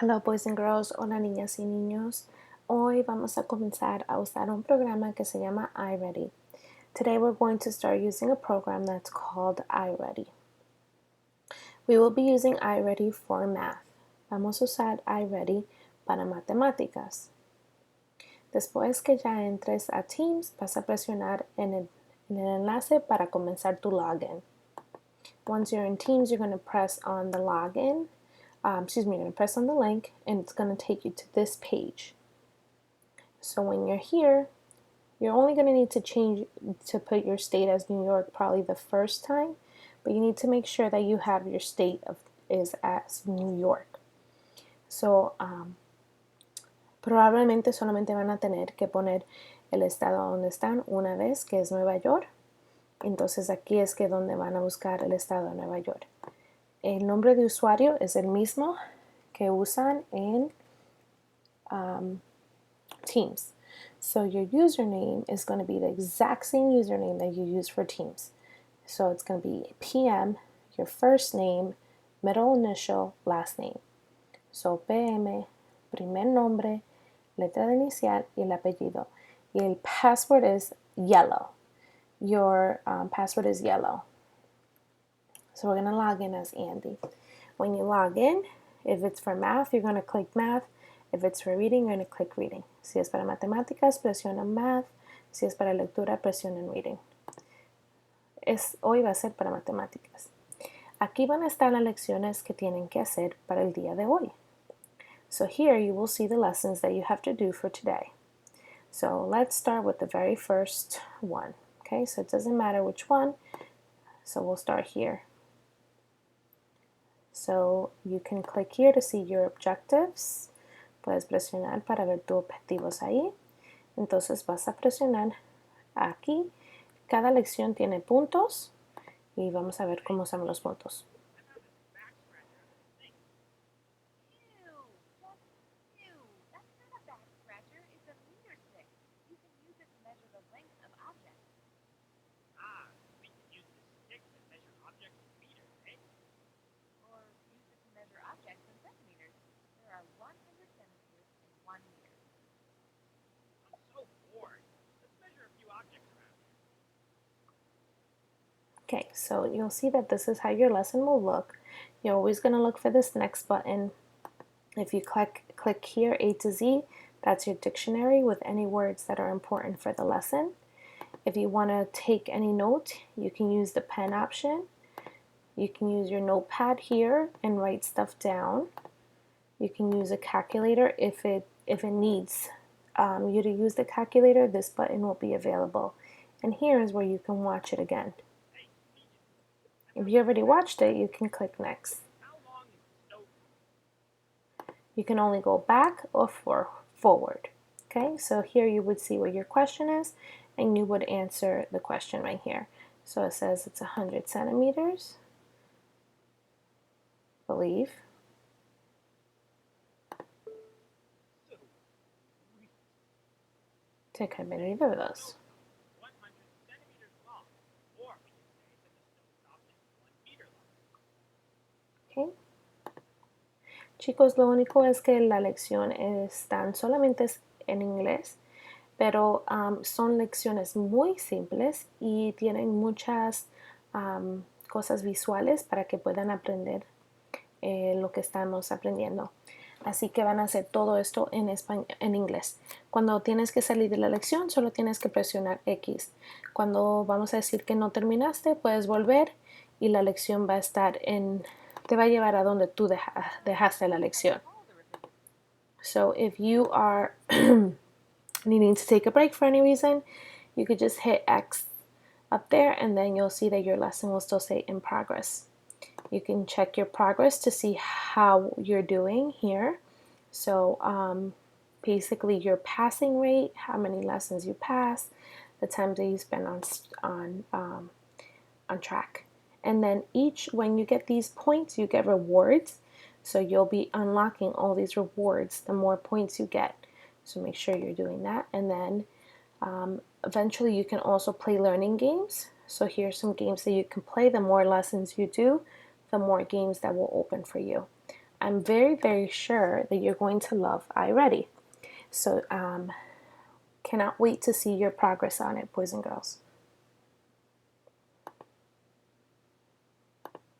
Hello boys and girls, hola niñas y niños. Hoy vamos a comenzar a usar un programa que se llama iReady. Today we're going to start using a program that's called iReady. We will be using iReady for math. Vamos a usar iReady para matemáticas. Después que ya entres a Teams, vas a presionar en el enlace para comenzar tu login. Once you're in Teams, you're going to press on the login. You're going to press on the link and it's going to take you to this page. So when you're here, you're only going to need to put your state as New York probably the first time, but you need to make sure that you have your state is as New York. So probablemente solamente van a tener que poner el estado donde están una vez, que es Nueva York. Entonces aquí es que donde van a buscar el estado de Nueva York. El nombre de usuario es el mismo que usan en Teams. So your username is going to be the exact same username that you use for Teams. So it's going to be PM, your first name, middle initial, last name. So PM, primer nombre, letra de inicial y el apellido. Y el password is yellow. Your password is yellow. So we're going to log in as Andy. When you log in, if it's for math, you're going to click math. If it's for reading, you're going to click reading. Si es para matemáticas, presiona math. Si es para lectura, presiona reading. Hoy va a ser para matemáticas. Aquí van a estar las lecciones que tienen que hacer para el día de hoy. So here you will see the lessons that you have to do for today. So let's start with the very first one. Okay, so it doesn't matter which one. So we'll start here. So you can click here to see your objectives. Puedes presionar para ver tus objetivos ahí. Entonces vas a presionar aquí. Cada lección tiene puntos y vamos a ver cómo son los puntos. Okay, so you'll see that this is how your lesson will look. You're always going to look for this next button. If you click here, A to Z, that's your dictionary with any words that are important for the lesson. If you want to take any note, you can use the pen option. You can use your notepad here and write stuff down. You can use a calculator if it needs you to use the calculator. This button will be available. And here is where you can watch it again. If you already watched it, you can click next. You can only go back or forward. Okay, so here you would see what your question is, and you would answer the question right here. So it says it's 100 centimeters, I believe. It could have been either of those. Okay. Chicos, lo único es que la lección están solamente en inglés, pero son lecciones muy simples y tienen muchas cosas visuales para que puedan aprender lo que estamos aprendiendo. Así que van a hacer todo esto en inglés. Cuando tienes que salir de la lección, solo tienes que presionar X. Cuando vamos a decir que no terminaste, puedes volver y la lección va a estar te va a llevar a donde tú dejaste la lección. So if you are needing to take a break for any reason, you could just hit X up there and then you'll see that your lesson will still say in progress. You can check your progress to see how you're doing here. So basically your passing rate, how many lessons you pass, the time that you spend on track. And then when you get these points, you get rewards. So you'll be unlocking all these rewards the more points you get. So make sure you're doing that. And then eventually you can also play learning games. So here's some games that you can play. The more lessons you do, the more games that will open for you. I'm very, very sure that you're going to love iReady. So cannot wait to see your progress on it, boys and girls.